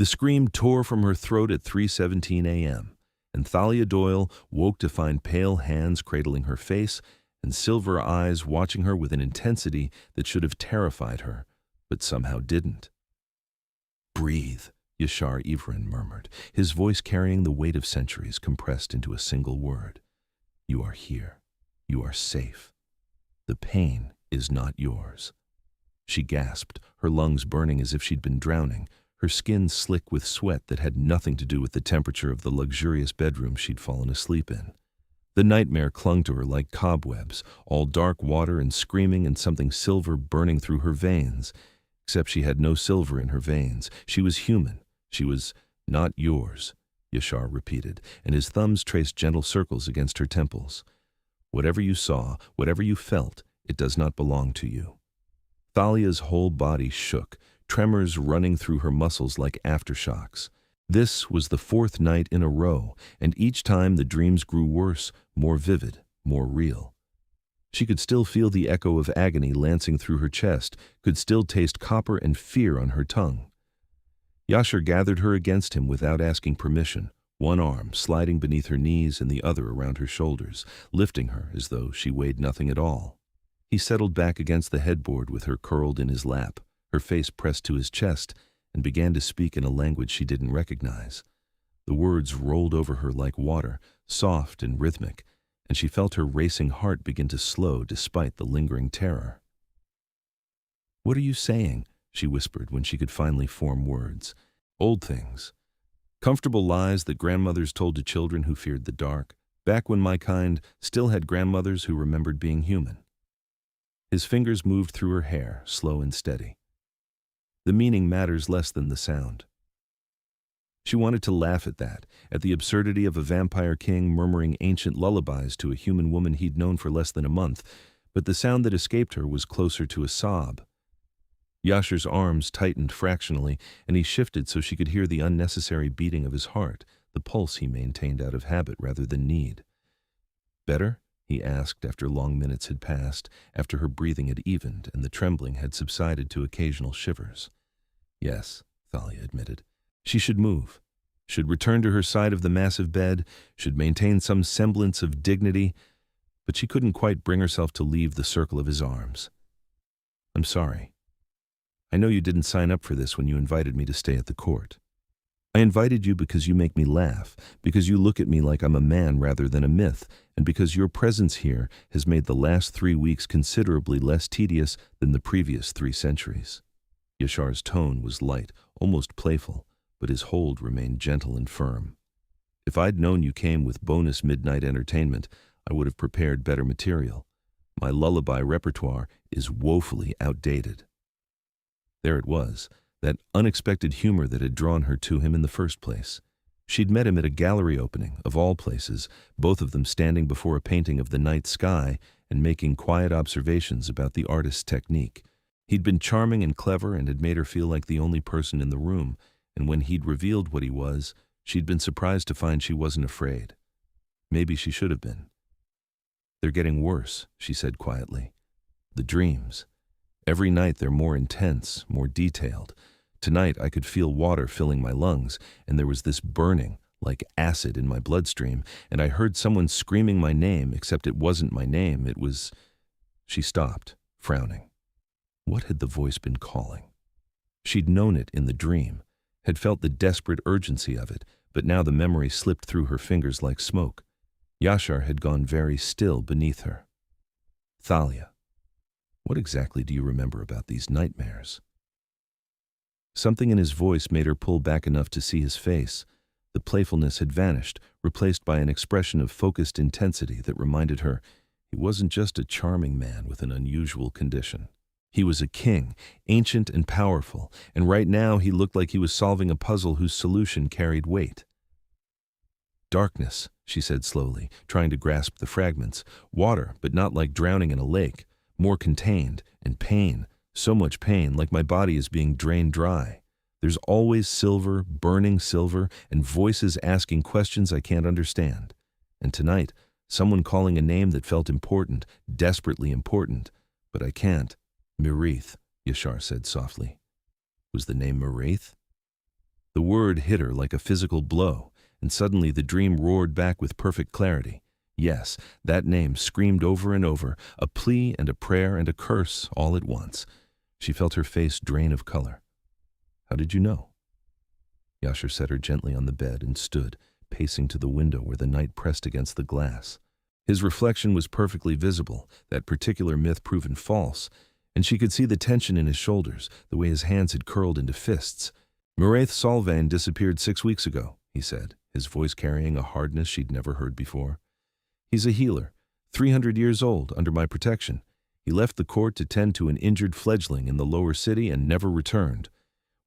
The scream tore from her throat at 3:17 a.m., and Thalia Doyle woke to find pale hands cradling her face and silver eyes watching her with an intensity that should have terrified her, but somehow didn't. "Breathe," Yashar Yvoryn murmured, his voice carrying the weight of centuries compressed into a single word. "You are here. You are safe. The pain is not yours." She gasped, her lungs burning as if she'd been drowning, her skin slick with sweat that had nothing to do with the temperature of the luxurious bedroom she'd fallen asleep in. The nightmare clung to her like cobwebs, all dark water and screaming and something silver burning through her veins. Except she had no silver in her veins. She was human. She was not yours, Yashar repeated, and his thumbs traced gentle circles against her temples. "Whatever you saw, whatever you felt, it does not belong to you." Thalia's whole body shook, tremors running through her muscles like aftershocks. This was the fourth night in a row, and each time the dreams grew worse, more vivid, more real. She could still feel the echo of agony lancing through her chest, could still taste copper and fear on her tongue. Yashar gathered her against him without asking permission, one arm sliding beneath her knees and the other around her shoulders, lifting her as though she weighed nothing at all. He settled back against the headboard with her curled in his lap, her face pressed to his chest, and began to speak in a language she didn't recognize. The words rolled over her like water, soft and rhythmic, and she felt her racing heart begin to slow despite the lingering terror. "What are you saying?" she whispered when she could finally form words. "Old things. Comfortable lies that grandmothers told to children who feared the dark, back when my kind still had grandmothers who remembered being human." His fingers moved through her hair, slow and steady. The meaning matters less than the sound. She wanted to laugh at that, at the absurdity of a vampire king murmuring ancient lullabies to a human woman he'd known for less than a month, but the sound that escaped her was closer to a sob. Yashar's arms tightened fractionally, and he shifted so she could hear the unnecessary beating of his heart, the pulse he maintained out of habit rather than need. "Better?" he asked after long minutes had passed, after her breathing had evened and the trembling had subsided to occasional shivers. "Yes," Thalia admitted. She should move, should return to her side of the massive bed, should maintain some semblance of dignity, but she couldn't quite bring herself to leave the circle of his arms. "I'm sorry. I know you didn't sign up for this when you invited me to stay at the court. I invited you because you make me laugh, because you look at me like I'm a man rather than a myth, and because your presence here has made the last 3 weeks considerably less tedious than the previous 3 centuries. Yashar's tone was light, almost playful, but his hold remained gentle and firm. "If I'd known you came with bonus midnight entertainment, I would have prepared better material. My lullaby repertoire is woefully outdated." There it was, that unexpected humor that had drawn her to him in the first place. She'd met him at a gallery opening, of all places, both of them standing before a painting of the night sky and making quiet observations about the artist's technique. He'd been charming and clever and had made her feel like the only person in the room, and when he'd revealed what he was, she'd been surprised to find she wasn't afraid. Maybe she should have been. "They're getting worse," she said quietly. "The dreams. Every night they're more intense, more detailed. Tonight I could feel water filling my lungs, and there was this burning, like acid in my bloodstream, and I heard someone screaming my name, except it wasn't my name, it was—" She stopped, frowning. What had the voice been calling? She'd known it in the dream, had felt the desperate urgency of it, but now the memory slipped through her fingers like smoke. Yashar had gone very still beneath her. "Thalia, what exactly do you remember about these nightmares?" Something in his voice made her pull back enough to see his face. The playfulness had vanished, replaced by an expression of focused intensity that reminded her he wasn't just a charming man with an unusual condition. He was a king, ancient and powerful, and right now he looked like he was solving a puzzle whose solution carried weight. "Darkness," she said slowly, trying to grasp the fragments. "Water, but not like drowning in a lake. More contained, and pain. So much pain, like my body is being drained dry. There's always silver, burning silver, and voices asking questions I can't understand. And tonight, someone calling a name that felt important, desperately important, but I can't." "Mirith," Yashar said softly. "Was the name Mirith?" The word hit her like a physical blow, and suddenly the dream roared back with perfect clarity. Yes, that name screamed over and over, a plea and a prayer and a curse all at once. She felt her face drain of color. "How did you know?" Yashar set her gently on the bed and stood, pacing to the window where the night pressed against the glass. His reflection was perfectly visible, that particular myth proven false, and she could see the tension in his shoulders, the way his hands had curled into fists. "Maraith Solvane disappeared 6 weeks ago," he said, his voice carrying a hardness she'd never heard before. "He's a healer, 300 years old, under my protection. He left the court to tend to an injured fledgling in the lower city and never returned.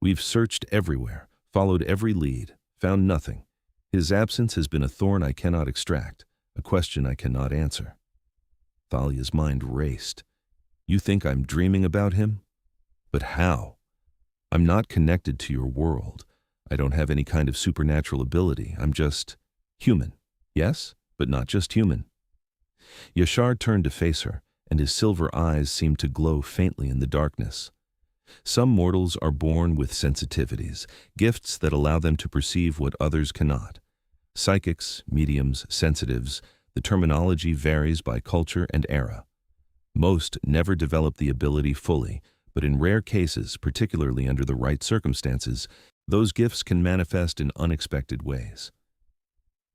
We've searched everywhere, followed every lead, found nothing. His absence has been a thorn I cannot extract, a question I cannot answer." Thalia's mind raced. "You think I'm dreaming about him? But how? I'm not connected to your world. I don't have any kind of supernatural ability. I'm just human. Yes, but not just human." Yashar turned to face her, and his silver eyes seemed to glow faintly in the darkness. "Some mortals are born with sensitivities, gifts that allow them to perceive what others cannot. Psychics, mediums, sensitives, the terminology varies by culture and era. Most never develop the ability fully, but in rare cases, particularly under the right circumstances, those gifts can manifest in unexpected ways."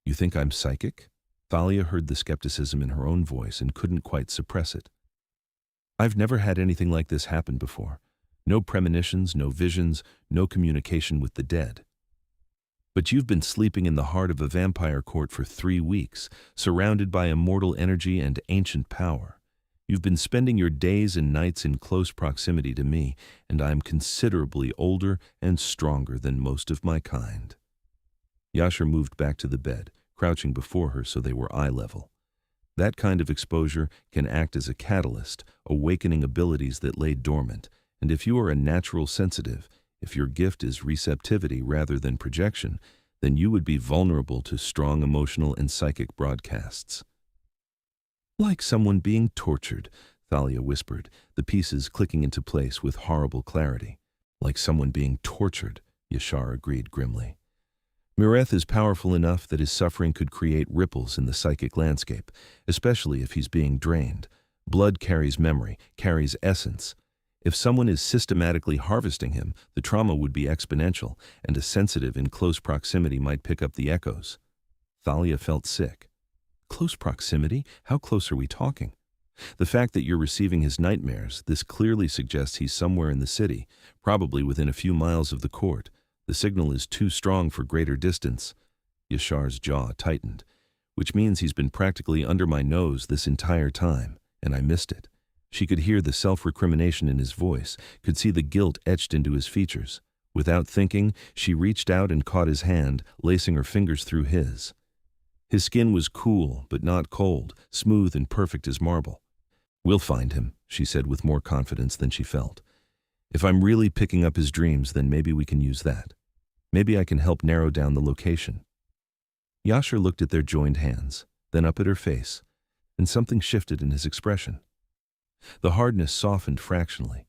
"You think I'm psychic?" Thalia heard the skepticism in her own voice and couldn't quite suppress it. "I've never had anything like this happen before. No premonitions, no visions, no communication with the dead. But you've been sleeping in the heart of a vampire court for 3 weeks, surrounded by immortal energy and ancient power. You've been spending your days and nights in close proximity to me, and I'm considerably older and stronger than most of my kind." Yashar moved back to the bed, crouching before her so they were eye level. That kind of exposure can act as a catalyst, awakening abilities that lay dormant, and if you are a natural sensitive, if your gift is receptivity rather than projection, then you would be vulnerable to strong emotional and psychic broadcasts. "Like someone being tortured," Thalia whispered, the pieces clicking into place with horrible clarity. "Like someone being tortured," Yashar agreed grimly. "Maraith is powerful enough that his suffering could create ripples in the psychic landscape, especially if he's being drained. Blood carries memory, carries essence. If someone is systematically harvesting him, the trauma would be exponential, and a sensitive in close proximity might pick up the echoes." Thalia felt sick. "Close proximity? How close are we talking?" "The fact that you're receiving his nightmares, this clearly suggests he's somewhere in the city, probably within a few miles of the court. The signal is too strong for greater distance." Yashar's jaw tightened. "Which means he's been practically under my nose this entire time, and I missed it." She could hear the self-recrimination in his voice, could see the guilt etched into his features. Without thinking, she reached out and caught his hand, lacing her fingers through his. His skin was cool, but not cold, smooth and perfect as marble. "We'll find him," she said with more confidence than she felt. "If I'm really picking up his dreams, then maybe we can use that. Maybe I can help narrow down the location." Yashar looked at their joined hands, then up at her face, and something shifted in his expression. The hardness softened fractionally,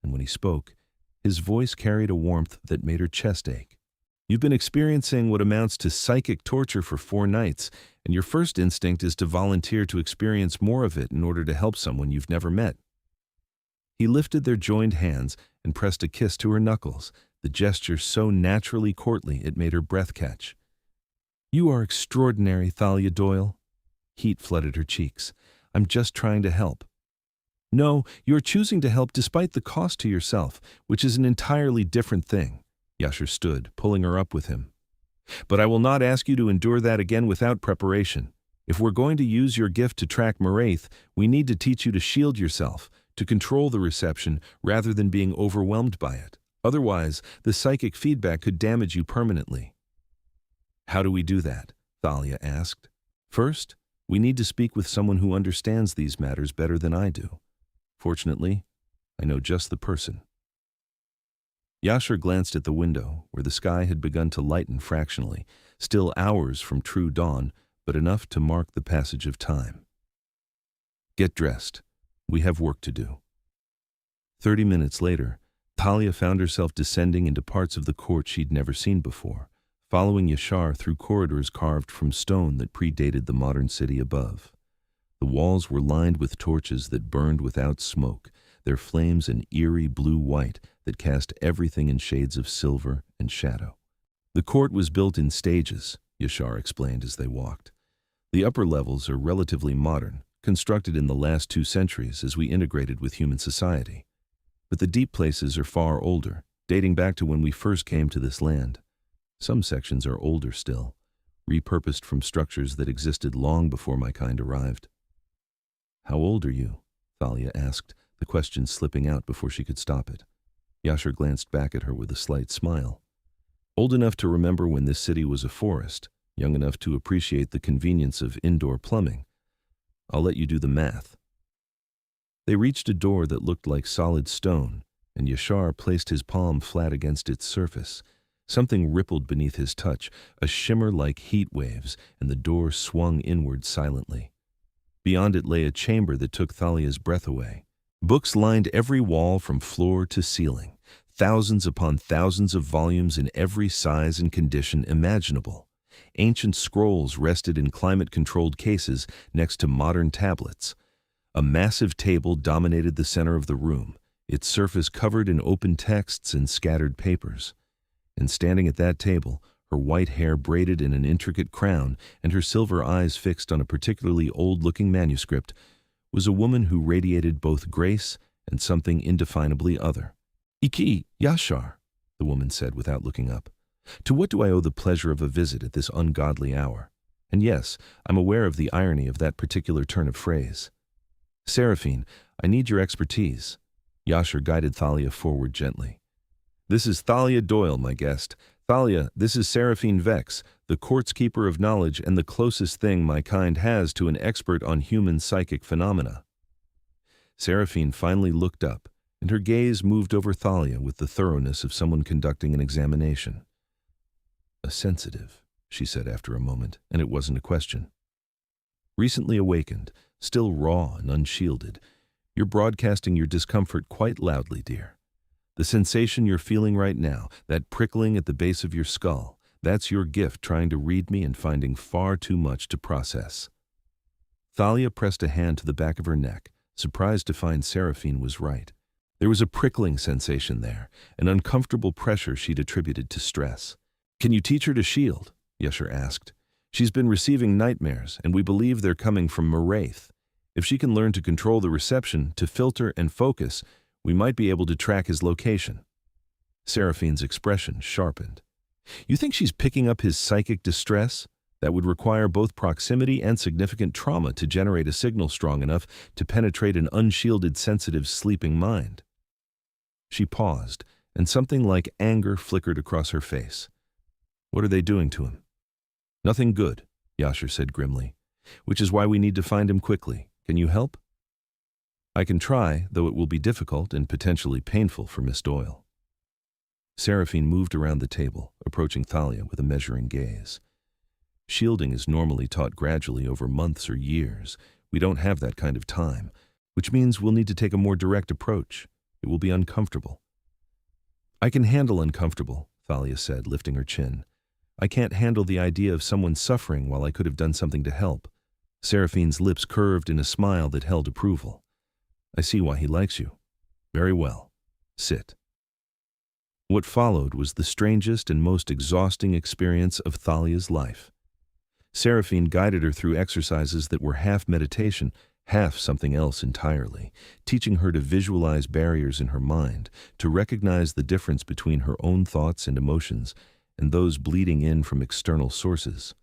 and when he spoke, his voice carried a warmth that made her chest ache. "You've been experiencing what amounts to psychic torture for 4 nights, and your first instinct is to volunteer to experience more of it in order to help someone you've never met." He lifted their joined hands and pressed a kiss to her knuckles, the gesture so naturally courtly it made her breath catch. "You are extraordinary, Thalia Doyle." Heat flooded her cheeks. "I'm just trying to help." "No, you're choosing to help despite the cost to yourself, which is an entirely different thing." Yashar stood, pulling her up with him. "But I will not ask you to endure that again without preparation. If we're going to use your gift to track Maraith, we need to teach you to shield yourself, to control the reception rather than being overwhelmed by it. Otherwise, the psychic feedback could damage you permanently." "How do we do that?" Thalia asked. "First, we need to speak with someone who understands these matters better than I do. Fortunately, I know just the person." Yashar glanced at the window, where the sky had begun to lighten fractionally, still hours from true dawn, but enough to mark the passage of time. "Get dressed. We have work to do." 30 minutes later, Thalia found herself descending into parts of the court she'd never seen before, following Yashar through corridors carved from stone that predated the modern city above. The walls were lined with torches that burned without smoke, their flames an eerie blue-white that cast everything in shades of silver and shadow. The court was built in stages, Yashar explained as they walked. The upper levels are relatively modern, constructed in the last 2 centuries as we integrated with human society. But the deep places are far older, dating back to when we first came to this land. Some sections are older still, repurposed from structures that existed long before my kind arrived. "How old are you?" Thalia asked, the question slipping out before she could stop it. Yashar glanced back at her with a slight smile. "Old enough to remember when this city was a forest, young enough to appreciate the convenience of indoor plumbing. I'll let you do the math." They reached a door that looked like solid stone, and Yashar placed his palm flat against its surface. Something rippled beneath his touch, a shimmer like heat waves, and the door swung inward silently. Beyond it lay a chamber that took Thalia's breath away. Books lined every wall from floor to ceiling, thousands upon thousands of volumes in every size and condition imaginable. Ancient scrolls rested in climate-controlled cases next to modern tablets. A massive table dominated the center of the room, its surface covered in open texts and scattered papers. And standing at that table, her white hair braided in an intricate crown and her silver eyes fixed on a particularly old-looking manuscript, was a woman who radiated both grace and something indefinably other. "Iki, Yashar," the woman said without looking up. "To what do I owe the pleasure of a visit at this ungodly hour?" And yes, I'm aware of the irony of that particular turn of phrase. "Seraphine, I need your expertise." Yashar guided Thalia forward gently. "This is Thalia Doyle, my guest. Thalia, this is Seraphine Vex, the court's keeper of knowledge and the closest thing my kind has to an expert on human psychic phenomena." Seraphine finally looked up, and her gaze moved over Thalia with the thoroughness of someone conducting an examination. "A sensitive," she said after a moment, and it wasn't a question. "Recently awakened, still raw and unshielded. You're broadcasting your discomfort quite loudly, dear. The sensation you're feeling right now, that prickling at the base of your skull, that's your gift trying to read me and finding far too much to process." Thalia pressed a hand to the back of her neck, surprised to find Seraphine was right. There was a prickling sensation there, an uncomfortable pressure she'd attributed to stress. "Can you teach her to shield?" Yashar asked. "She's been receiving nightmares, and we believe they're coming from Maraith. If she can learn to control the reception, to filter and focus, we might be able to track his location." Seraphine's expression sharpened. "You think she's picking up his psychic distress? That would require both proximity and significant trauma to generate a signal strong enough to penetrate an unshielded, sensitive, sleeping mind." She paused, and something like anger flickered across her face. "What are they doing to him?" "Nothing good," Yashar said grimly, "which is why we need to find him quickly. Can you help?" "I can try, though it will be difficult and potentially painful for Miss Doyle." Seraphine moved around the table, approaching Thalia with a measuring gaze. "Shielding is normally taught gradually over months or years. We don't have that kind of time, which means we'll need to take a more direct approach. It will be uncomfortable." "I can handle uncomfortable," Thalia said, lifting her chin. "I can't handle the idea of someone suffering while I could have done something to help." Seraphine's lips curved in a smile that held approval. "I see why he likes you. Very well. Sit." What followed was the strangest and most exhausting experience of Thalia's life. Seraphine guided her through exercises that were half meditation, half something else entirely, teaching her to visualize barriers in her mind, to recognize the difference between her own thoughts and emotions and those bleeding in from external sources.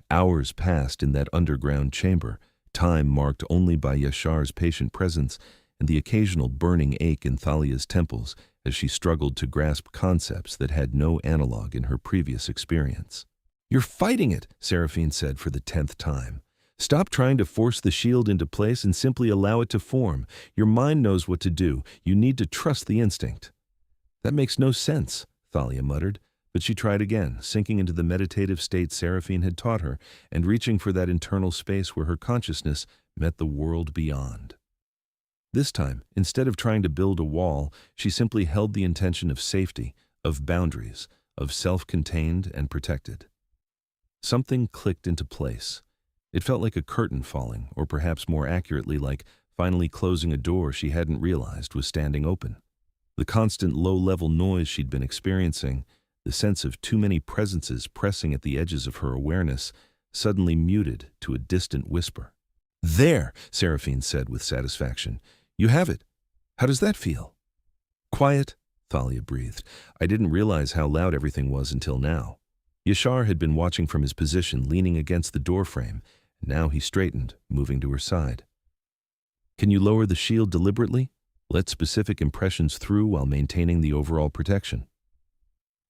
Hours passed in that underground chamber, time marked only by Yashar's patient presence and the occasional burning ache in Thalia's temples as she struggled to grasp concepts that had no analog in her previous experience. "You're fighting it," Seraphine said for the 10th time. "Stop trying to force the shield into place and simply allow it to form. Your mind knows what to do. You need to trust the instinct." "That makes no sense," Thalia muttered, but she tried again, sinking into the meditative state Seraphine had taught her and reaching for that internal space where her consciousness met the world beyond. This time, instead of trying to build a wall, she simply held the intention of safety, of boundaries, of self-contained and protected. Something clicked into place. It felt like a curtain falling, or perhaps more accurately like finally closing a door she hadn't realized was standing open. The constant low-level noise she'd been experiencing, the sense of too many presences pressing at the edges of her awareness, suddenly muted to a distant whisper. "There," Seraphine said with satisfaction. "You have it. How does that feel?" "Quiet," Thalia breathed. "I didn't realize how loud everything was until now." Yashar had been watching from his position, leaning against the doorframe, and now he straightened, moving to her side. "Can you lower the shield deliberately? Let specific impressions through while maintaining the overall protection."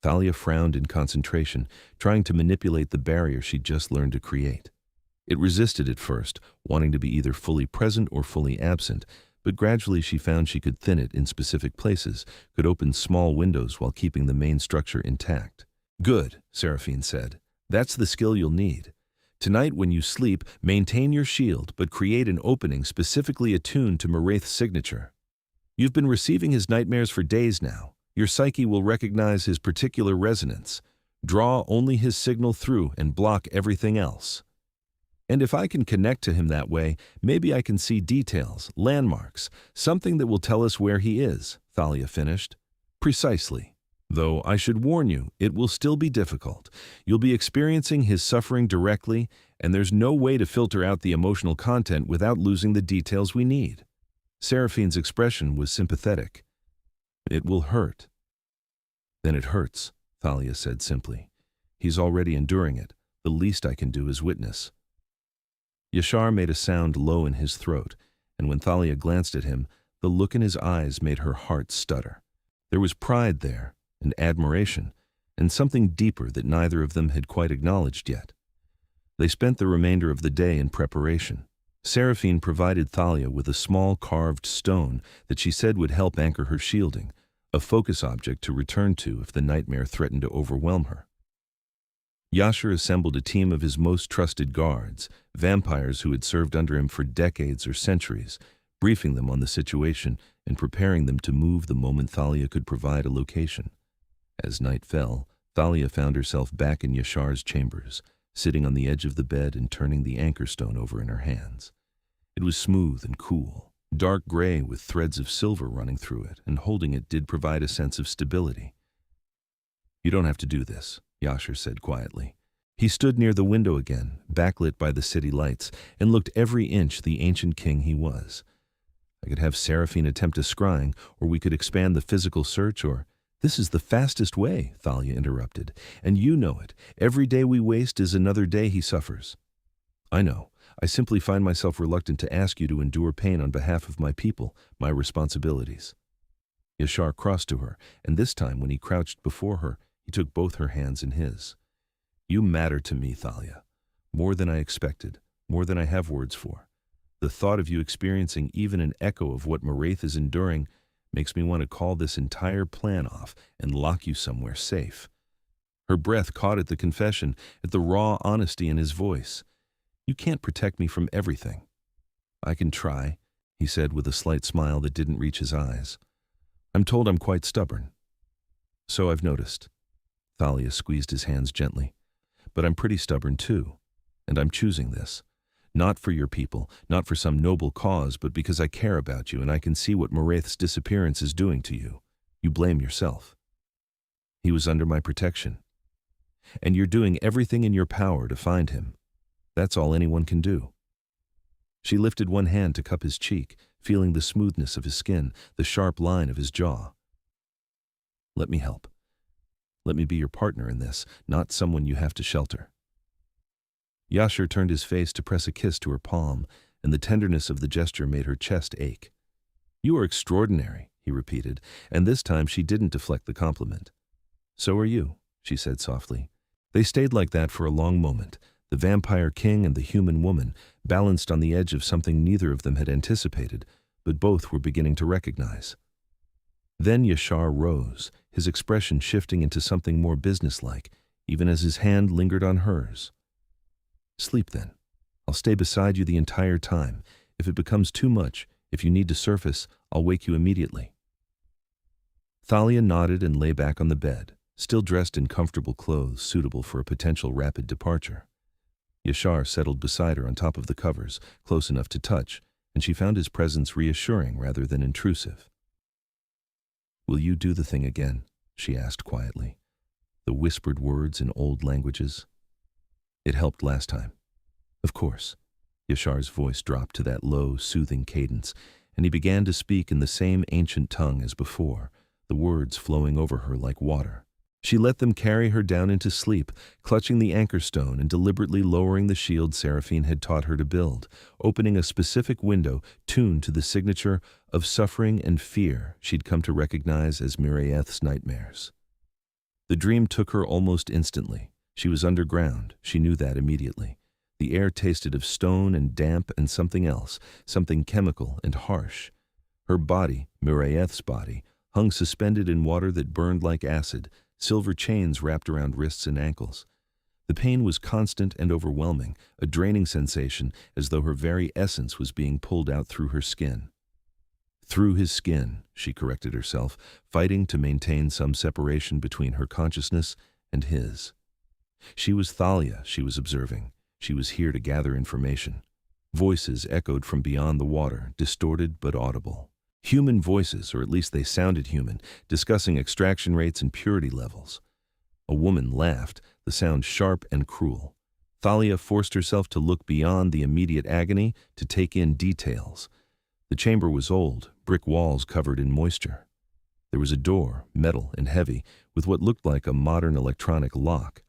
Thalia frowned in concentration, trying to manipulate the barrier she'd just learned to create. It resisted at first, wanting to be either fully present or fully absent, but gradually she found she could thin it in specific places, could open small windows while keeping the main structure intact. "Good," Seraphine said. "That's the skill you'll need. Tonight when you sleep, maintain your shield, but create an opening specifically attuned to Maraith's signature. You've been receiving his nightmares for days now. Your psyche will recognize his particular resonance. Draw only his signal through and block everything else. And if I can connect to him that way, maybe I can see details, landmarks, something that will tell us where he is," Thalia finished. "Precisely. Though I should warn you, it will still be difficult. You'll be experiencing his suffering directly, and there's no way to filter out the emotional content without losing the details we need." Seraphine's expression was sympathetic. "It will hurt." "Then it hurts," Thalia said simply. "He's already enduring it. The least I can do is witness." Yashar made a sound low in his throat, and when Thalia glanced at him, the look in his eyes made her heart stutter. There was pride there, and admiration, and something deeper that neither of them had quite acknowledged yet. They spent the remainder of the day in preparation. Seraphine provided Thalia with a small carved stone that she said would help anchor her shielding, a focus object to return to if the nightmare threatened to overwhelm her. Yashar assembled a team of his most trusted guards, vampires who had served under him for decades or centuries, briefing them on the situation and preparing them to move the moment Thalia could provide a location. As night fell, Thalia found herself back in Yashar's chambers, sitting on the edge of the bed and turning the anchor stone over in her hands. It was smooth and cool, dark gray with threads of silver running through it, and holding it did provide a sense of stability. "You don't have to do this," Yashar said quietly. He stood near the window again, backlit by the city lights, and looked every inch the ancient king he was. "I could have Seraphine attempt a scrying, or we could expand the physical search, or—" "This is the fastest way," Thalia interrupted, "and you know it. Every day we waste is another day he suffers." "I know. I simply find myself reluctant to ask you to endure pain on behalf of my people, my responsibilities." Yashar crossed to her, and this time when he crouched before her, he took both her hands in his. "You matter to me, Thalia. More than I expected, more than I have words for. The thought of you experiencing even an echo of what Maraith is enduring makes me want to call this entire plan off and lock you somewhere safe." Her breath caught at the confession, at the raw honesty in his voice. "You can't protect me from everything." "I can try," he said with a slight smile that didn't reach his eyes. "I'm told I'm quite stubborn." "So I've noticed." Thalia squeezed his hands gently. "But I'm pretty stubborn too, and I'm choosing this. Not for your people, not for some noble cause, but because I care about you and I can see what Maraith's disappearance is doing to you. You blame yourself. He was under my protection. And you're doing everything in your power to find him. That's all anyone can do." She lifted one hand to cup his cheek, feeling the smoothness of his skin, the sharp line of his jaw. "Let me help. Let me be your partner in this, not someone you have to shelter." Yashar turned his face to press a kiss to her palm, and the tenderness of the gesture made her chest ache. "You are extraordinary," he repeated, and this time she didn't deflect the compliment. "So are you," she said softly. They stayed like that for a long moment, the vampire king and the human woman, balanced on the edge of something neither of them had anticipated, but both were beginning to recognize. Then Yashar rose, his expression shifting into something more businesslike, even as his hand lingered on hers. "Sleep then. I'll stay beside you the entire time. If it becomes too much, If you need to surface, I'll wake you immediately." Thalia nodded and lay back on the bed, still dressed in comfortable clothes suitable for a potential rapid departure. Yashar settled beside her on top of the covers, close enough to touch, and she found his presence reassuring rather than intrusive. "Will you do the thing again?" she asked quietly. The whispered words in old languages. "It helped last time." "Of course." Yashar's voice dropped to that low, soothing cadence, and he began to speak in the same ancient tongue as before, the words flowing over her like water. She let them carry her down into sleep, clutching the anchor stone and deliberately lowering the shield Seraphine had taught her to build, opening a specific window tuned to the signature of suffering and fear she'd come to recognize as Mirieth's nightmares. The dream took her almost instantly. She was underground, she knew that immediately. The air tasted of stone and damp and something else, something chemical and harsh. Her body, Mirieth's body, hung suspended in water that burned like acid, silver chains wrapped around wrists and ankles. The pain was constant and overwhelming, a draining sensation as though her very essence was being pulled out through her skin. Through his skin, she corrected herself, fighting to maintain some separation between her consciousness and his. She was Thalia, she was observing. She was here to gather information. Voices echoed from beyond the water, distorted but audible. Human voices, or at least they sounded human, discussing extraction rates and purity levels. A woman laughed, the sound sharp and cruel. Thalia forced herself to look beyond the immediate agony to take in details. The chamber was old, brick walls covered in moisture. There was a door, metal and heavy, with what looked like a modern electronic lock.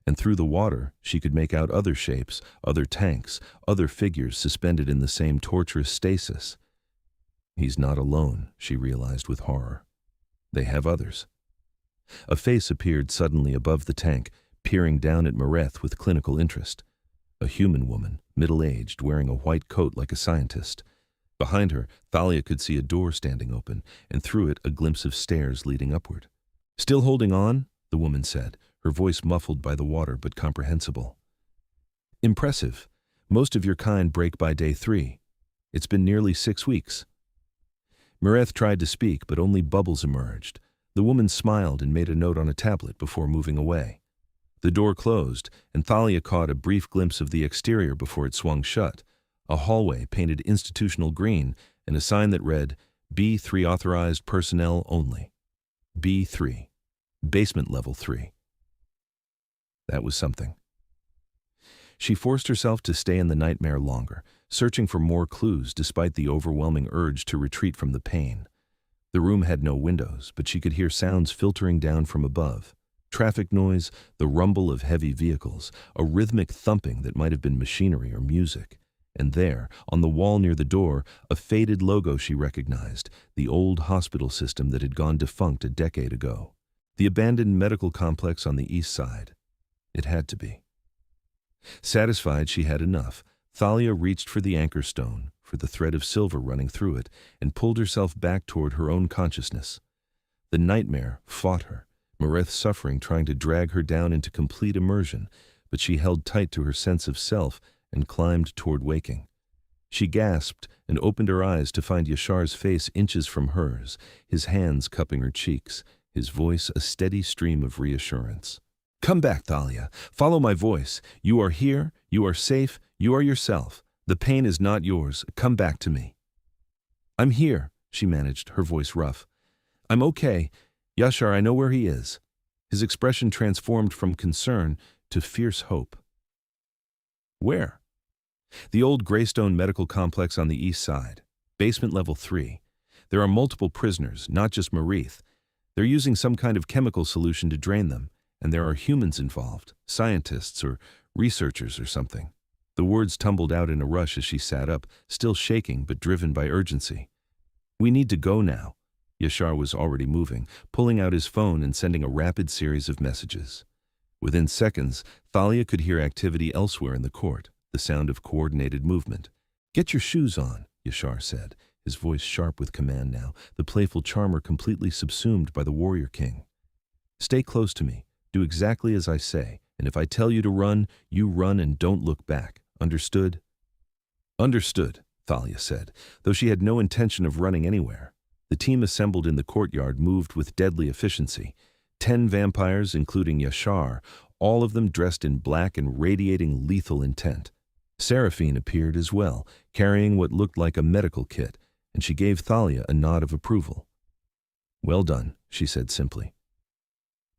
And through the water, she could make out other shapes, other tanks, other figures suspended in the same torturous stasis. He's not alone, she realized with horror. They have others. A face appeared suddenly above the tank, peering down at Mirieth with clinical interest. A human woman, middle-aged, wearing a white coat like a scientist. Behind her, Thalia could see a door standing open, and through it a glimpse of stairs leading upward. "Still holding on?" the woman said, her voice muffled by the water but comprehensible. "Impressive. Most of your kind break by day 3. It's been nearly 6 weeks. Mirieth tried to speak, but only bubbles emerged. The woman smiled and made a note on a tablet before moving away. The door closed, and Thalia caught a brief glimpse of the exterior before it swung shut. A hallway painted institutional green, and a sign that read, B3 authorized personnel only. B3. Basement level 3. That was something. She forced herself to stay in the nightmare longer, searching for more clues despite the overwhelming urge to retreat from the pain. The room had no windows, but she could hear sounds filtering down from above. Traffic noise, the rumble of heavy vehicles, a rhythmic thumping that might have been machinery or music. And there, on the wall near the door, a faded logo she recognized, the old hospital system that had gone defunct a decade ago. The abandoned medical complex on the east side. It had to be. Satisfied she had enough, Thalia reached for the anchor stone, for the thread of silver running through it, and pulled herself back toward her own consciousness. The nightmare fought her, Mirieth's suffering trying to drag her down into complete immersion, but she held tight to her sense of self and climbed toward waking. She gasped and opened her eyes to find Yashar's face inches from hers, his hands cupping her cheeks, his voice a steady stream of reassurance. "Come back, Thalia. Follow my voice. You are here. You are safe. You are yourself. The pain is not yours. Come back to me." "I'm here," she managed, her voice rough. "I'm okay. Yashar, I know where he is." His expression transformed from concern to fierce hope. "Where?" "The old Greystone Medical Complex on the east side. Basement level 3. There are multiple prisoners, not just Mirieth. They're using some kind of chemical solution to drain them, and there are humans involved, scientists or researchers or something." The words tumbled out in a rush as she sat up, still shaking but driven by urgency. "We need to go now." Yashar was already moving, pulling out his phone and sending a rapid series of messages. Within seconds, Thalia could hear activity elsewhere in the court, the sound of coordinated movement. "Get your shoes on," Yashar said, his voice sharp with command now, the playful charmer completely subsumed by the warrior king. "Stay close to me. Do exactly as I say, and if I tell you to run, you run and don't look back. Understood?" "Understood," Thalia said, though she had no intention of running anywhere. The team assembled in the courtyard moved with deadly efficiency. 10 vampires, including Yashar, all of them dressed in black and radiating lethal intent. Seraphine appeared as well, carrying what looked like a medical kit, and she gave Thalia a nod of approval. "Well done," she said simply.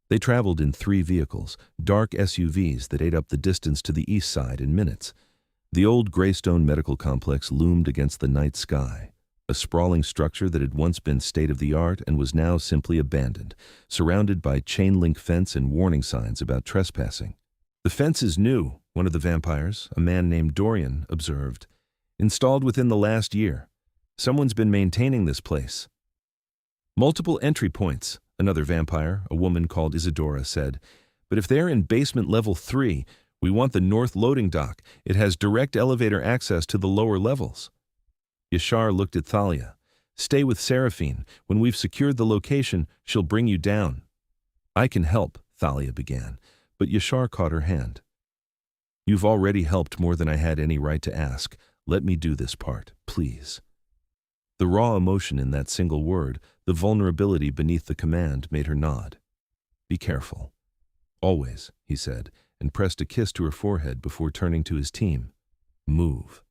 They traveled in 3 vehicles, dark SUVs that ate up the distance to the east side in minutes. The old Greystone Medical Complex loomed against the night sky, a sprawling structure that had once been state-of-the-art and was now simply abandoned, surrounded by chain-link fence and warning signs about trespassing. "The fence is new," one of the vampires, a man named Dorian, observed. "Installed within the last year. Someone's been maintaining this place." "Multiple entry points," another vampire, a woman called Isadora, said. "But if they're in basement level 3, we want the north loading dock. It has direct elevator access to the lower levels." Yashar looked at Thalia. "Stay with Seraphine. When we've secured the location, she'll bring you down." "I can help," Thalia began, but Yashar caught her hand. "You've already helped more than I had any right to ask. Let me do this part, please." The raw emotion in that single word, the vulnerability beneath the command, made her nod. "Be careful." "Always," he said, and pressed a kiss to her forehead before turning to his team. "Move."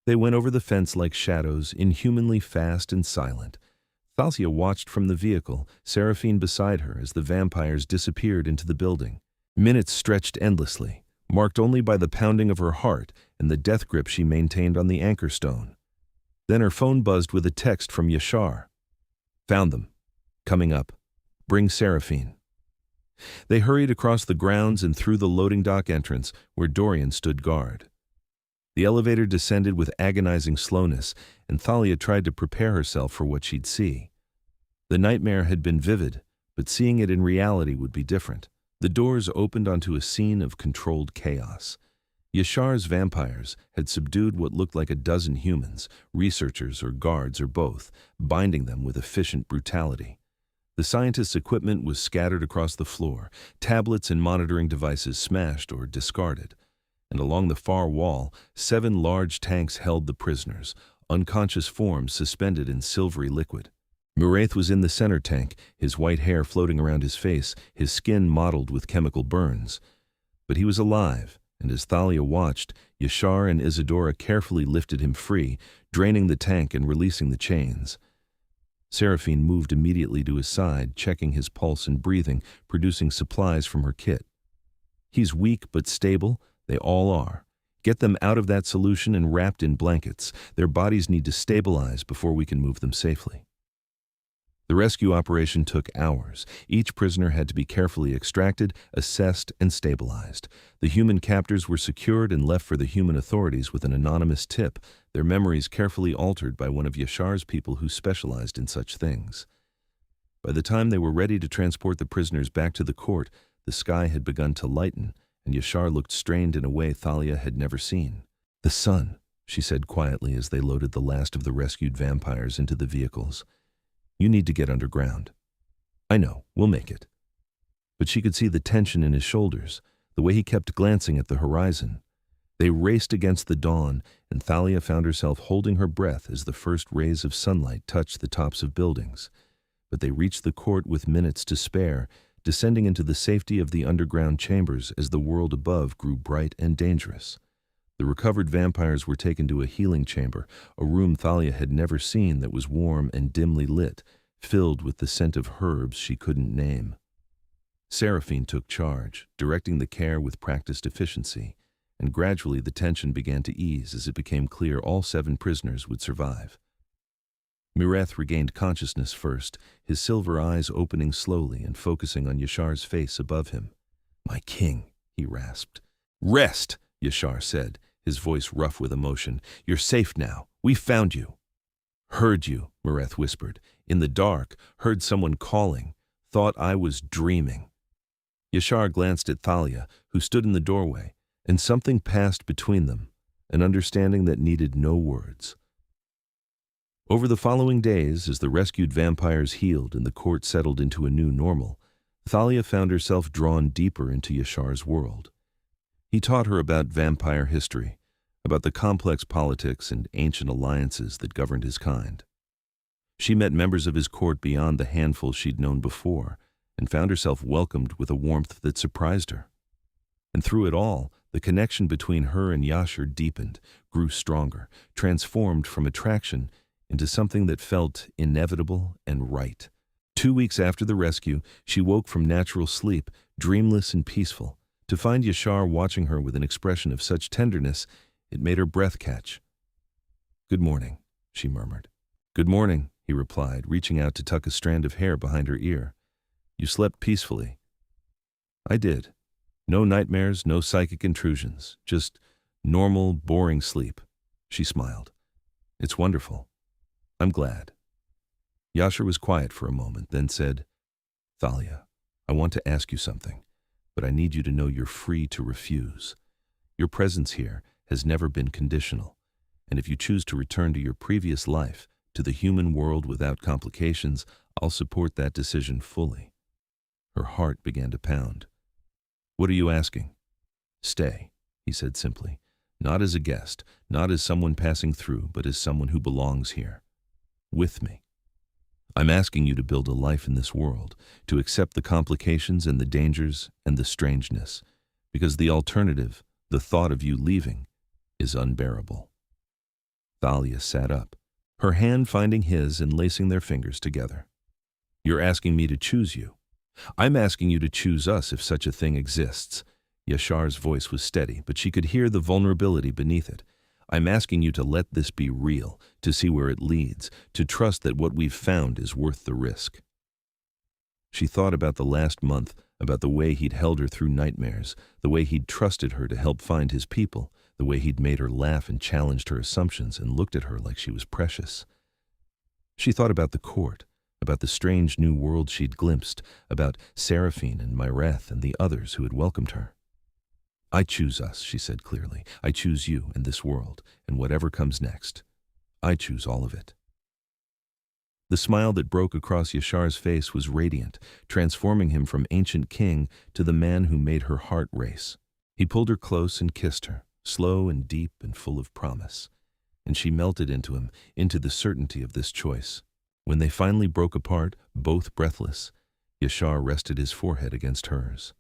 They went over the fence like shadows, inhumanly fast and silent. Thalia watched from the vehicle, Seraphine beside her, as the vampires disappeared into the building. Minutes stretched endlessly, marked only by the pounding of her heart and the death grip she maintained on the anchor stone. Then her phone buzzed with a text from Yashar. "Found them. Coming up. Bring Seraphine." They hurried across the grounds and through the loading dock entrance, where Dorian stood guard. The elevator descended with agonizing slowness, and Thalia tried to prepare herself for what she'd see. The nightmare had been vivid, but seeing it in reality would be different. The doors opened onto a scene of controlled chaos. Yashar's vampires had subdued what looked like a dozen humans, researchers or guards or both, binding them with efficient brutality. The scientists' equipment was scattered across the floor, tablets and monitoring devices smashed or discarded. And along the far wall, 7 large tanks held the prisoners, unconscious forms suspended in silvery liquid. Murath was in the center tank, his white hair floating around his face, his skin mottled with chemical burns. But he was alive, and as Thalia watched, Yashar and Isadora carefully lifted him free, draining the tank and releasing the chains. Seraphine moved immediately to his side, checking his pulse and breathing, producing supplies from her kit. "He's weak but stable. They all are. Get them out of that solution and wrapped in blankets. Their bodies need to stabilize before we can move them safely." The rescue operation took hours. Each prisoner had to be carefully extracted, assessed, and stabilized. The human captors were secured and left for the human authorities with an anonymous tip, their memories carefully altered by one of Yashar's people who specialized in such things. By the time they were ready to transport the prisoners back to the court, the sky had begun to lighten, and Yashar looked strained in a way Thalia had never seen. "The sun," she said quietly as they loaded the last of the rescued vampires into the vehicles. "You need to get underground." "I know, we'll make it." But she could see the tension in his shoulders, the way he kept glancing at the horizon. They raced against the dawn, and Thalia found herself holding her breath as the first rays of sunlight touched the tops of buildings. But they reached the court with minutes to spare, descending into the safety of the underground chambers as the world above grew bright and dangerous. The recovered vampires were taken to a healing chamber, a room Thalia had never seen that was warm and dimly lit, filled with the scent of herbs she couldn't name. Seraphine took charge, directing the care with practiced efficiency, and gradually the tension began to ease as it became clear all 7 prisoners would survive. Murath regained consciousness first, his silver eyes opening slowly and focusing on Yashar's face above him. "My king," he rasped. "Rest," Yashar said, his voice rough with emotion. "You're safe now. We found you." "Heard you," Murath whispered. "In the dark, heard someone calling. Thought I was dreaming." Yashar glanced at Thalia, who stood in the doorway, and something passed between them, an understanding that needed no words. Over the following days, as the rescued vampires healed and the court settled into a new normal, Thalia found herself drawn deeper into Yashar's world. He taught her about vampire history, about the complex politics and ancient alliances that governed his kind. She met members of his court beyond the handful she'd known before, and found herself welcomed with a warmth that surprised her. And through it all, the connection between her and Yashar deepened, grew stronger, transformed from attraction into something that felt inevitable and right. 2 weeks after the rescue, she woke from natural sleep, dreamless and peaceful, to find Yashar watching her with an expression of such tenderness it made her breath catch. "Good morning," she murmured. "Good morning," he replied, reaching out to tuck a strand of hair behind her ear. "You slept peacefully." "I did. No nightmares, no psychic intrusions, just normal, boring sleep." She smiled. "It's wonderful. I'm glad." Yashar was quiet for a moment, then said, "Thalia, I want to ask you something, but I need you to know you're free to refuse. Your presence here has never been conditional, and if you choose to return to your previous life, to the human world without complications, I'll support that decision fully." Her heart began to pound. "What are you asking?" "Stay," he said simply. "Not as a guest, not as someone passing through, but as someone who belongs here. With me. I'm asking you to build a life in this world, to accept the complications and the dangers and the strangeness, because the alternative, the thought of you leaving, is unbearable." Thalia sat up, her hand finding his and lacing their fingers together. "You're asking me to choose you. I'm asking you to choose us if such a thing exists." Yashar's voice was steady, but she could hear the vulnerability beneath it. "I'm asking you to let this be real, to see where it leads, to trust that what we've found is worth the risk." She thought about the last month, about the way he'd held her through nightmares, the way he'd trusted her to help find his people, the way he'd made her laugh and challenged her assumptions and looked at her like she was precious. She thought about the court, about the strange new world she'd glimpsed, about Seraphine and Myreth and the others who had welcomed her. "I choose us," she said clearly. "I choose you and this world, and whatever comes next. I choose all of it." The smile that broke across Yashar's face was radiant, transforming him from ancient king to the man who made her heart race. He pulled her close and kissed her, slow and deep and full of promise. And she melted into him, into the certainty of this choice. When they finally broke apart, both breathless, Yashar rested his forehead against hers.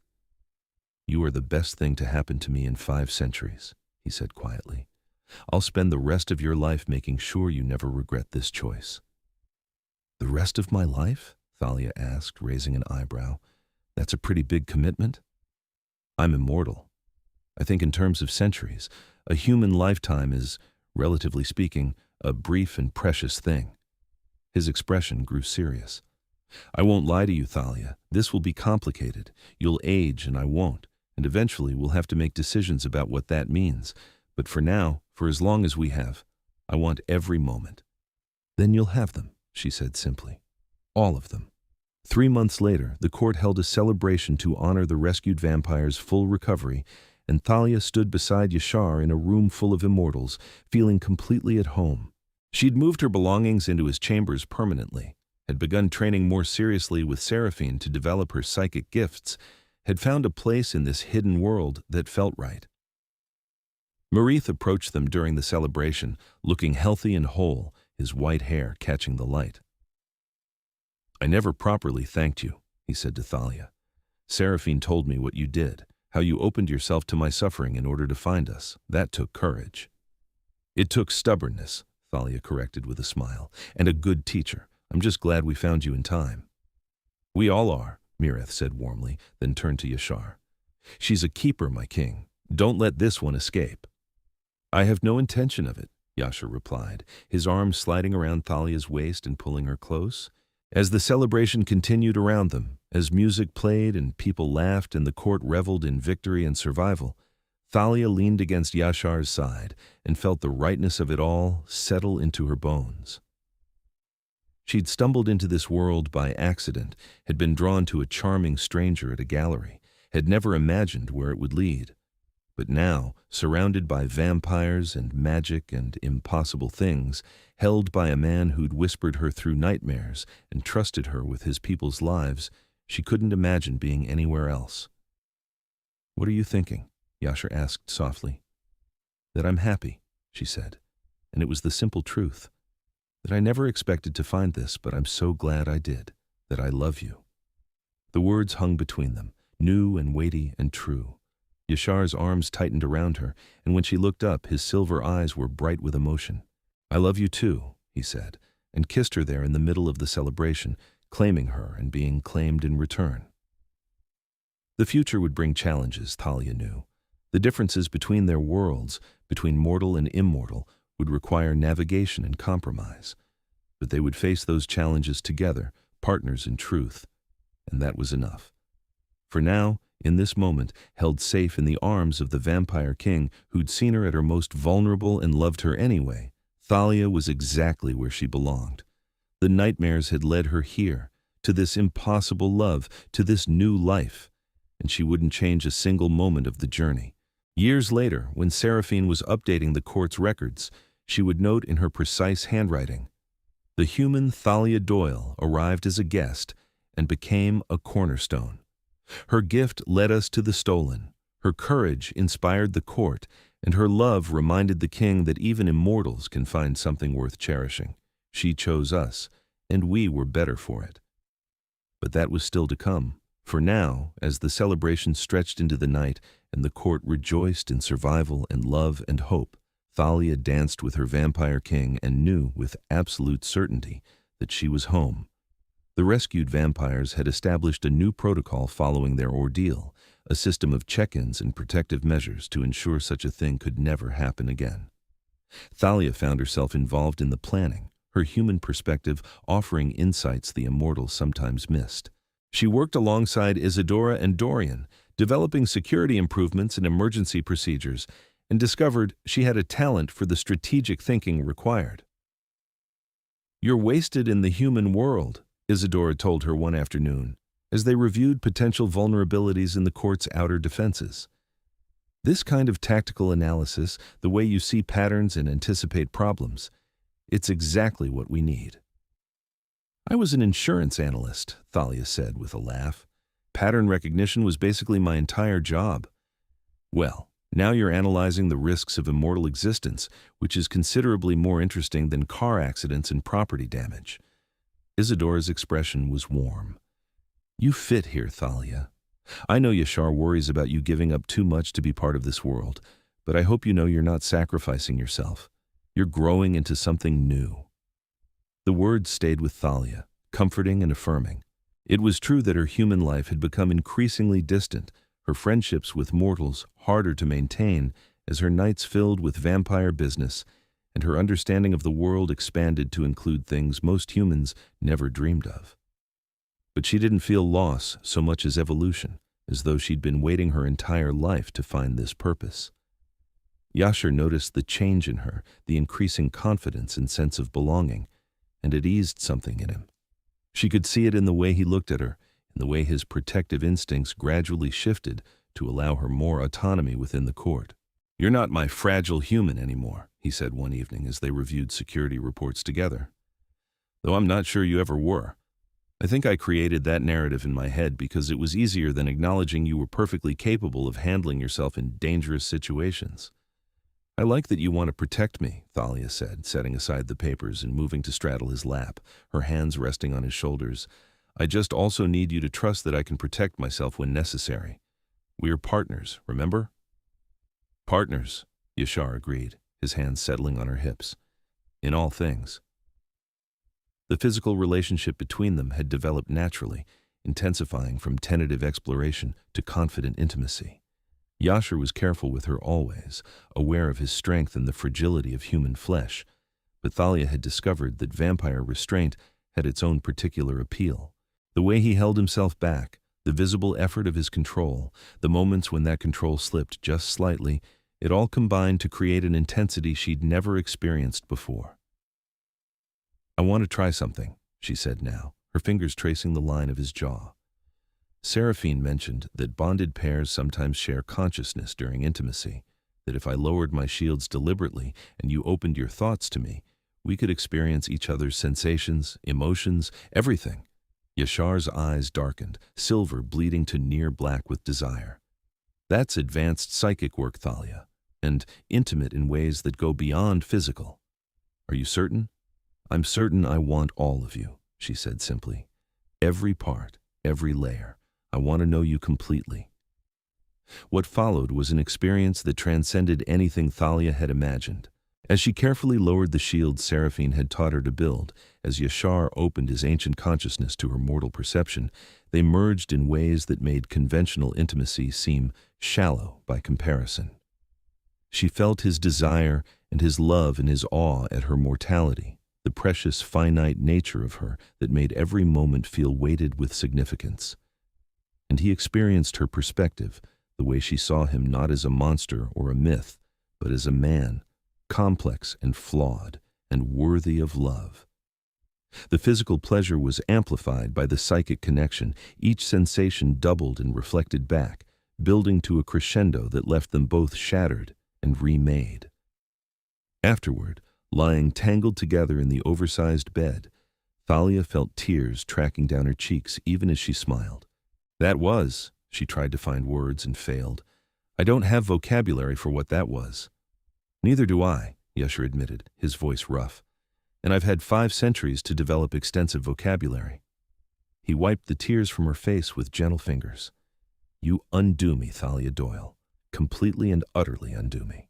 "You are the best thing to happen to me in 5 centuries, he said quietly. "I'll spend the rest of your life making sure you never regret this choice." "The rest of my life?" Thalia asked, raising an eyebrow. "That's a pretty big commitment." "I'm immortal. I think in terms of centuries. A human lifetime is, relatively speaking, a brief and precious thing." His expression grew serious. "I won't lie to you, Thalia. This will be complicated. You'll age and I won't, and eventually we'll have to make decisions about what that means. But for now, for as long as we have, I want every moment." "Then you'll have them," she said simply. "All of them." 3 months later, the court held a celebration to honor the rescued vampire's full recovery, and Thalia stood beside Yashar in a room full of immortals, feeling completely at home. She'd moved her belongings into his chambers permanently, had begun training more seriously with Seraphine to develop her psychic gifts, had found a place in this hidden world that felt right. Myreth approached them during the celebration, looking healthy and whole, his white hair catching the light. "I never properly thanked you," he said to Thalia. "Seraphine told me what you did, how you opened yourself to my suffering in order to find us. That took courage." "It took stubbornness," Thalia corrected with a smile, "and a good teacher. I'm just glad we found you in time." "We all are," Myreth said warmly, then turned to Yashar. "She's a keeper, my king. Don't let this one escape." "I have no intention of it," Yashar replied, his arms sliding around Thalia's waist and pulling her close. As the celebration continued around them, as music played and people laughed and the court reveled in victory and survival, Thalia leaned against Yashar's side and felt the rightness of it all settle into her bones. She'd stumbled into this world by accident, had been drawn to a charming stranger at a gallery, had never imagined where it would lead. But now, surrounded by vampires and magic and impossible things, held by a man who'd whispered her through nightmares and trusted her with his people's lives, she couldn't imagine being anywhere else. "What are you thinking?" Yashar asked softly. "That I'm happy," she said, and it was the simple truth. "That I never expected to find this, but I'm so glad I did. That I love you." The words hung between them, new and weighty and true. Yashar's arms tightened around her, and when she looked up, his silver eyes were bright with emotion. "I love you too," he said, and kissed her there in the middle of the celebration, claiming her and being claimed in return. The future would bring challenges, Thalia knew. The differences between their worlds, between mortal and immortal, would require navigation and compromise. But they would face those challenges together, partners in truth. And that was enough. For now, in this moment, held safe in the arms of the vampire king who'd seen her at her most vulnerable and loved her anyway, Thalia was exactly where she belonged. The nightmares had led her here, to this impossible love, to this new life, and she wouldn't change a single moment of the journey. Years later, when Seraphine was updating the court's records, she would note in her precise handwriting, "The human Thalia Doyle arrived as a guest and became a cornerstone. Her gift led us to the stolen, her courage inspired the court, and her love reminded the king that even immortals can find something worth cherishing. She chose us, and we were better for it." But that was still to come. For now, as the celebration stretched into the night and the court rejoiced in survival and love and hope, Thalia danced with her vampire king and knew with absolute certainty that she was home. The rescued vampires had established a new protocol following their ordeal, a system of check-ins and protective measures to ensure such a thing could never happen again. Thalia found herself involved in the planning, her human perspective offering insights the immortals sometimes missed. She worked alongside Isadora and Dorian, developing security improvements and emergency procedures, and discovered she had a talent for the strategic thinking required. "You're wasted in the human world," Isadora told her one afternoon, as they reviewed potential vulnerabilities in the court's outer defenses. "This kind of tactical analysis, the way you see patterns and anticipate problems, it's exactly what we need." "I was an insurance analyst," Thalia said with a laugh. "Pattern recognition was basically my entire job." "Well, now you're analyzing the risks of immortal existence, which is considerably more interesting than car accidents and property damage." Isadora's expression was warm. "You fit here, Thalia. I know Yashar worries about you giving up too much to be part of this world, but I hope you know you're not sacrificing yourself. You're growing into something new." The words stayed with Thalia, comforting and affirming. It was true that her human life had become increasingly distant, her friendships with mortals harder to maintain as her nights filled with vampire business, and her understanding of the world expanded to include things most humans never dreamed of. But she didn't feel loss so much as evolution, as though she'd been waiting her entire life to find this purpose. Yashar noticed the change in her, the increasing confidence and sense of belonging, and it eased something in him. She could see it in the way he looked at her, in the way his protective instincts gradually shifted to allow her more autonomy within the court. "You're not my fragile human anymore," he said one evening as they reviewed security reports together. "Though I'm not sure you ever were. I think I created that narrative in my head because it was easier than acknowledging you were perfectly capable of handling yourself in dangerous situations." "I like that you want to protect me," Thalia said, setting aside the papers and moving to straddle his lap, her hands resting on his shoulders. "I just also need you to trust that I can protect myself when necessary. We are partners, remember?" "Partners," Yashar agreed, his hands settling on her hips. "In all things." The physical relationship between them had developed naturally, intensifying from tentative exploration to confident intimacy. Yashar was careful with her always, aware of his strength and the fragility of human flesh, but Thalia had discovered that vampire restraint had its own particular appeal. The way he held himself back, the visible effort of his control, the moments when that control slipped just slightly, it all combined to create an intensity she'd never experienced before. "I want to try something," she said now, her fingers tracing the line of his jaw. "Seraphine mentioned that bonded pairs sometimes share consciousness during intimacy, that if I lowered my shields deliberately and you opened your thoughts to me, we could experience each other's sensations, emotions, everything." Yashar's eyes darkened, silver bleeding to near black with desire. "That's advanced psychic work, Thalia. and intimate in ways that go beyond physical. Are you certain? I'm certain I want all of you, she said simply. Every part, every layer. I want to know you completely. What followed was an experience that transcended anything Thalia had imagined. As she carefully lowered the shield Seraphine had taught her to build, as Yashar opened his ancient consciousness to her mortal perception, they merged in ways that made conventional intimacy seem shallow by comparison. She felt his desire and his love and his awe at her mortality, the precious finite nature of her that made every moment feel weighted with significance. And he experienced her perspective, the way she saw him not as a monster or a myth, but as a man, complex and flawed, and worthy of love. The physical pleasure was amplified by the psychic connection. Each sensation doubled and reflected back, building to a crescendo that left them both shattered and remade. Afterward, lying tangled together in the oversized bed, Thalia felt tears tracking down her cheeks even as she smiled. She tried to find words and failed. I don't have vocabulary for what that was. Neither do I, Yashar admitted, his voice rough. And I've had 5 centuries to develop extensive vocabulary. He wiped the tears from her face with gentle fingers. You undo me, Thalia Doyle. Completely and utterly undo me.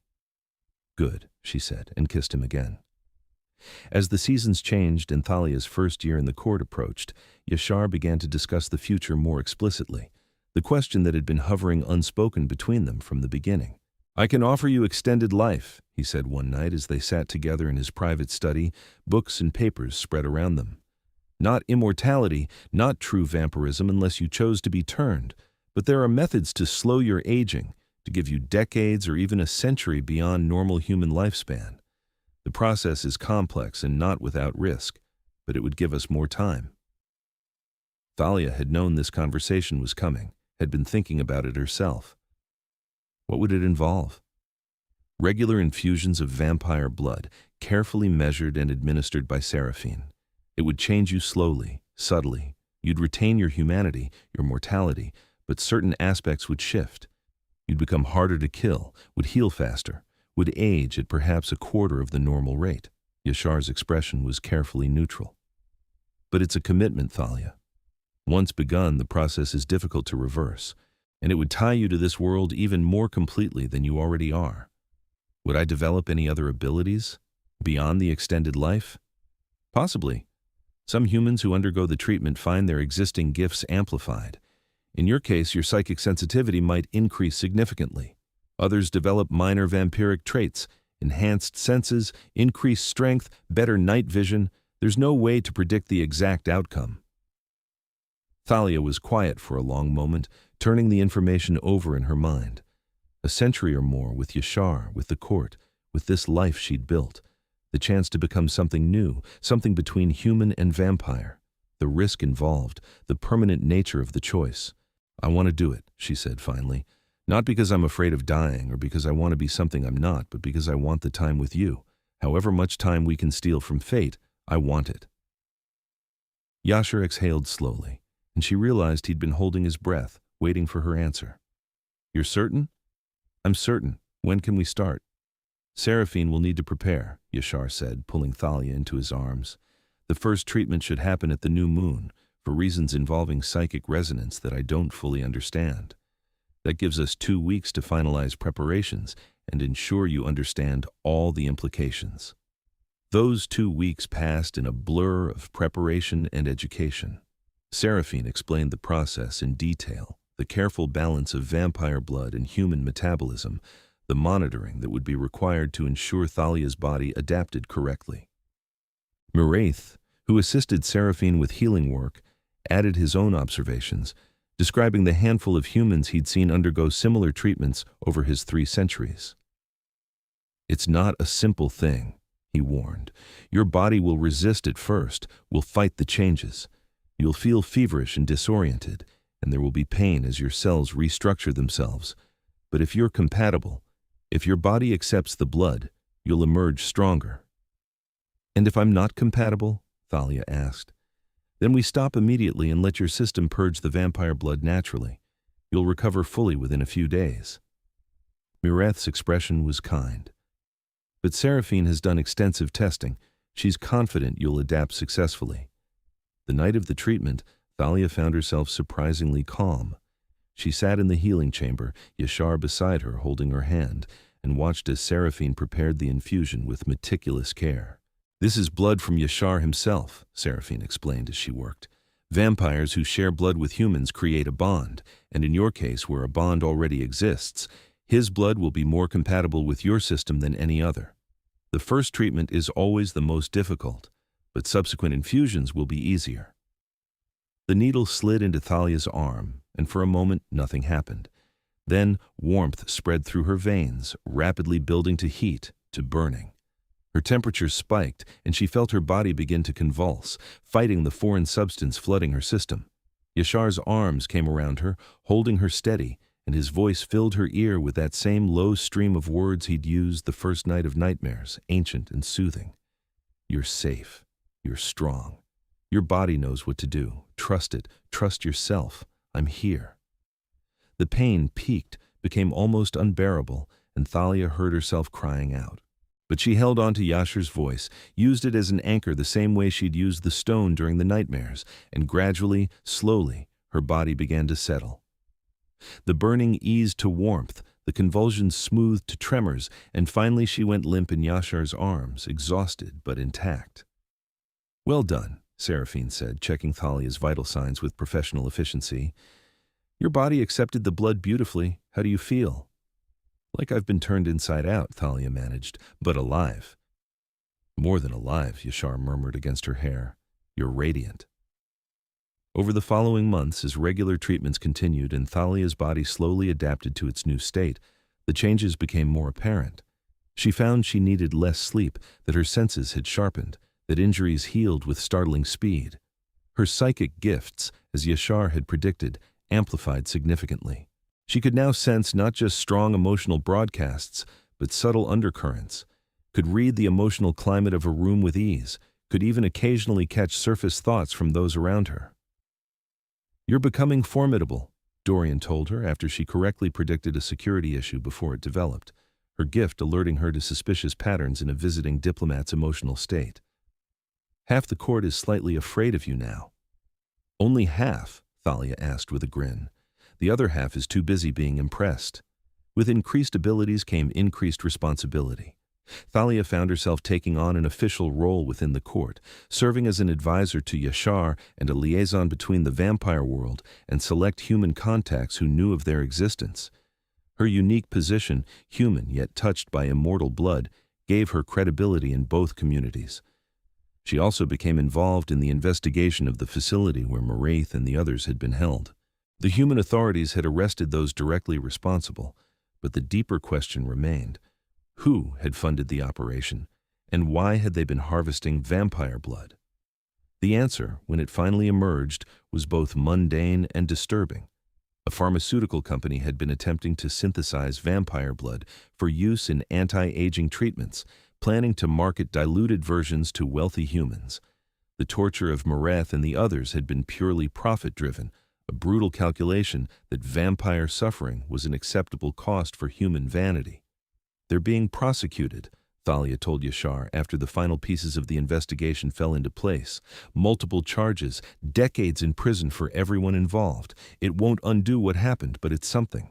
Good, she said, and kissed him again. As the seasons changed and Thalia's first year in the court approached, Yashar began to discuss the future more explicitly, the question that had been hovering unspoken between them from the beginning. I can offer you extended life, he said one night as they sat together in his private study, books and papers spread around them. Not immortality, not true vampirism unless you chose to be turned, but there are methods to slow your aging, to give you decades or even a century beyond normal human lifespan. The process is complex and not without risk, but it would give us more time. Thalia had known this conversation was coming, had been thinking about it herself. What would it involve? Regular infusions of vampire blood, carefully measured and administered by Seraphine. It would change you slowly, subtly. You'd retain your humanity, your mortality, but certain aspects would shift. You'd become harder to kill, would heal faster, would age at perhaps a quarter of the normal rate. Yashar's expression was carefully neutral. But it's a commitment, Thalia. Once begun, the process is difficult to reverse, and it would tie you to this world even more completely than you already are. Would I develop any other abilities beyond the extended life? Possibly. Some humans who undergo the treatment find their existing gifts amplified. In your case, your psychic sensitivity might increase significantly. Others develop minor vampiric traits, enhanced senses, increased strength, better night vision. There's no way to predict the exact outcome. Thalia was quiet for a long moment, turning the information over in her mind. A century or more with Yashar, with the court, with this life she'd built. The chance to become something new, something between human and vampire. The risk involved, the permanent nature of the choice. I want to do it, she said finally. Not because I'm afraid of dying or because I want to be something I'm not, but because I want the time with you. However much time we can steal from fate, I want it. Yashar exhaled slowly, and she realized he'd been holding his breath, waiting for her answer. You're certain? I'm certain. When can we start? Seraphine will need to prepare, Yashar said, pulling Thalia into his arms. The first treatment should happen at the new moon, for reasons involving psychic resonance that I don't fully understand. That gives us 2 weeks to finalize preparations and ensure you understand all the implications. Those 2 weeks passed in a blur of preparation and education. Seraphine explained the process in detail, the careful balance of vampire blood and human metabolism, the monitoring that would be required to ensure Thalia's body adapted correctly. Miraith, who assisted Seraphine with healing work, added his own observations, describing the handful of humans he'd seen undergo similar treatments over his 3 centuries. It's not a simple thing, he warned. Your body will resist at first, will fight the changes. You'll feel feverish and disoriented, and there will be pain as your cells restructure themselves. But if you're compatible, if your body accepts the blood, you'll emerge stronger. And if I'm not compatible? Thalia asked. Then we stop immediately and let your system purge the vampire blood naturally. You'll recover fully within a few days. Mireth's expression was kind. But Seraphine has done extensive testing. She's confident you'll adapt successfully. The night of the treatment, Thalia found herself surprisingly calm. She sat in the healing chamber, Yashar beside her holding her hand, and watched as Seraphine prepared the infusion with meticulous care. "This is blood from Yashar himself," Seraphine explained as she worked. "Vampires who share blood with humans create a bond, and in your case, where a bond already exists, his blood will be more compatible with your system than any other. The first treatment is always the most difficult, but subsequent infusions will be easier." The needle slid into Thalia's arm, and for a moment nothing happened. Then warmth spread through her veins, rapidly building to heat, to burning. Her temperature spiked, and she felt her body begin to convulse, fighting the foreign substance flooding her system. Yashar's arms came around her, holding her steady, and his voice filled her ear with that same low stream of words he'd used the first night of nightmares, ancient and soothing. "You're safe. You're strong. Your body knows what to do. Trust it. Trust yourself. I'm here." The pain peaked, became almost unbearable, and Thalia heard herself crying out. But she held on to Yashar's voice, used it as an anchor the same way she'd used the stone during the nightmares, and gradually, slowly, her body began to settle. The burning eased to warmth, the convulsions smoothed to tremors, and finally she went limp in Yashar's arms, exhausted but intact. "Well done," Seraphine said, checking Thalia's vital signs with professional efficiency. "Your body accepted the blood beautifully. How do you feel?" "Like I've been turned inside out," Thalia managed, "but alive." "More than alive," Yashar murmured against her hair. "You're radiant." Over the following months, as regular treatments continued and Thalia's body slowly adapted to its new state, the changes became more apparent. She found she needed less sleep, that her senses had sharpened, that injuries healed with startling speed. Her psychic gifts, as Yashar had predicted, amplified significantly. She could now sense not just strong emotional broadcasts, but subtle undercurrents, could read the emotional climate of a room with ease, could even occasionally catch surface thoughts from those around her. "You're becoming formidable," Dorian told her after she correctly predicted a security issue before it developed, her gift alerting her to suspicious patterns in a visiting diplomat's emotional state. "Half the court is slightly afraid of you now." "Only half?" Thalia asked with a grin. "The other half is too busy being impressed." With increased abilities came increased responsibility. Thalia found herself taking on an official role within the court, serving as an advisor to Yashar and a liaison between the vampire world and select human contacts who knew of their existence. Her unique position, human yet touched by immortal blood, gave her credibility in both communities. She also became involved in the investigation of the facility where Maraith and the others had been held. The human authorities had arrested those directly responsible, but the deeper question remained. Who had funded the operation, and why had they been harvesting vampire blood? The answer, when it finally emerged, was both mundane and disturbing. A pharmaceutical company had been attempting to synthesize vampire blood for use in anti-aging treatments, planning to market diluted versions to wealthy humans. The torture of Maraith and the others had been purely profit-driven, a brutal calculation that vampire suffering was an acceptable cost for human vanity. "They're being prosecuted," Thalia told Yashar after the final pieces of the investigation fell into place. "Multiple charges, decades in prison for everyone involved. It won't undo what happened, but it's something."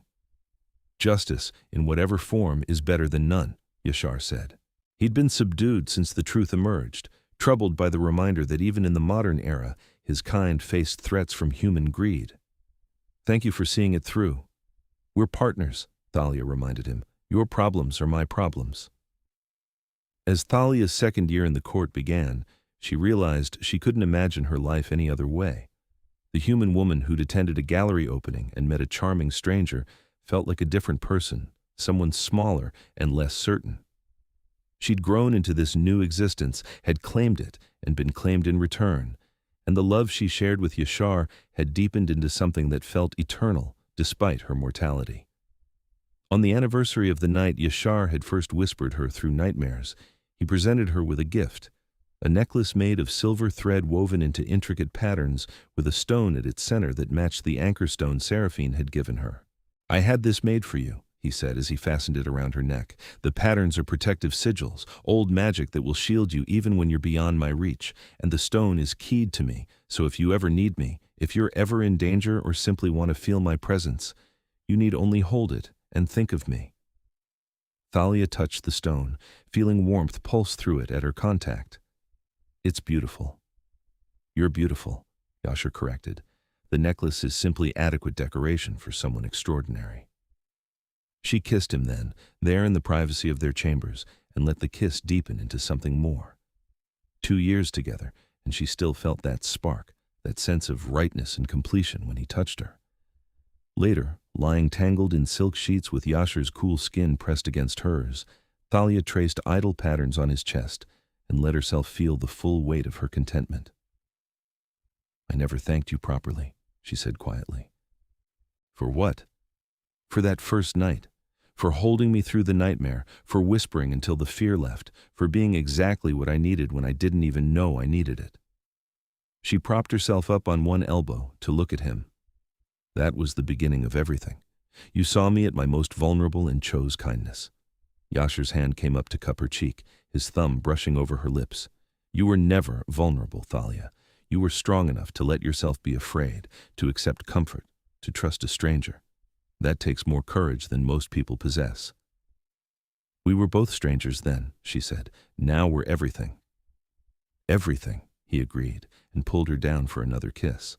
"Justice, in whatever form, is better than none," Yashar said. He'd been subdued since the truth emerged, troubled by the reminder that even in the modern era, his kind faced threats from human greed. "Thank you for seeing it through." "We're partners," Thalia reminded him. "Your problems are my problems." As Thalia's second year in the court began, she realized she couldn't imagine her life any other way. The human woman who'd attended a gallery opening and met a charming stranger felt like a different person, someone smaller and less certain. She'd grown into this new existence, had claimed it, and been claimed in return, and the love she shared with Yashar had deepened into something that felt eternal, despite her mortality. On the anniversary of the night Yashar had first whispered her through nightmares, he presented her with a gift, a necklace made of silver thread woven into intricate patterns with a stone at its center that matched the anchor stone Seraphine had given her. "I had this made for you," he said as he fastened it around her neck. "The patterns are protective sigils, old magic that will shield you even when you're beyond my reach, and the stone is keyed to me, so if you ever need me, if you're ever in danger or simply want to feel my presence, you need only hold it and think of me." Thalia touched the stone, feeling warmth pulse through it at her contact. "It's beautiful." "You're beautiful," Yashar corrected. "The necklace is simply adequate decoration for someone extraordinary." She kissed him then, there in the privacy of their chambers, and let the kiss deepen into something more. 2 years together, and she still felt that spark, that sense of rightness and completion when he touched her. Later, lying tangled in silk sheets with Yashar's cool skin pressed against hers, Thalia traced idle patterns on his chest and let herself feel the full weight of her contentment. "I never thanked you properly," she said quietly. "For what?" "For that first night, for holding me through the nightmare, for whispering until the fear left, for being exactly what I needed when I didn't even know I needed it." She propped herself up on one elbow to look at him. "That was the beginning of everything. You saw me at my most vulnerable and chose kindness." Yashar's hand came up to cup her cheek, his thumb brushing over her lips. "You were never vulnerable, Thalia. You were strong enough to let yourself be afraid, to accept comfort, to trust a stranger. That takes more courage than most people possess." "We were both strangers then," she said. "Now we're everything." "Everything," he agreed, and pulled her down for another kiss.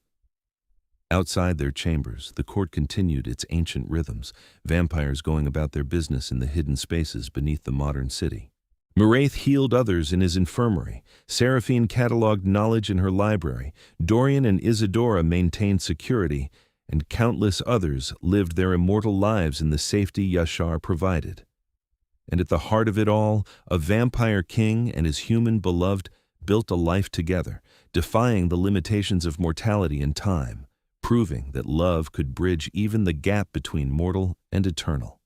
Outside their chambers, the court continued its ancient rhythms, vampires going about their business in the hidden spaces beneath the modern city. Maraith healed others in his infirmary. Seraphine catalogued knowledge in her library. Dorian and Isadora maintained security, and countless others lived their immortal lives in the safety Yashar provided. And at the heart of it all, a vampire king and his human beloved built a life together, defying the limitations of mortality and time, proving that love could bridge even the gap between mortal and eternal.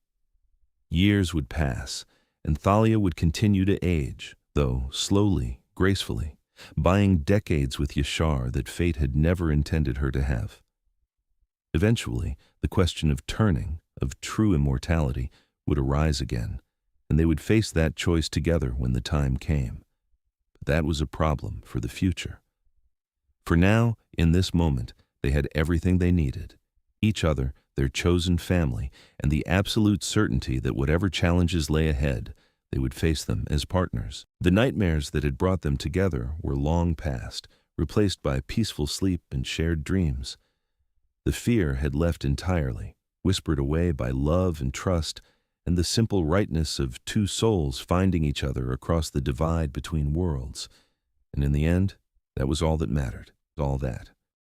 Years would pass, and Thalia would continue to age, though slowly, gracefully, buying decades with Yashar that fate had never intended her to have. Eventually, the question of turning, of true immortality, would arise again, and they would face that choice together when the time came. But that was a problem for the future. For now, in this moment, they had everything they needed: each other, their chosen family, and the absolute certainty that whatever challenges lay ahead, they would face them as partners. The nightmares that had brought them together were long past, replaced by peaceful sleep and shared dreams. The fear had left entirely, whispered away by love and trust, and the simple rightness of two souls finding each other across the divide between worlds. And in the end, that was all that mattered, all that.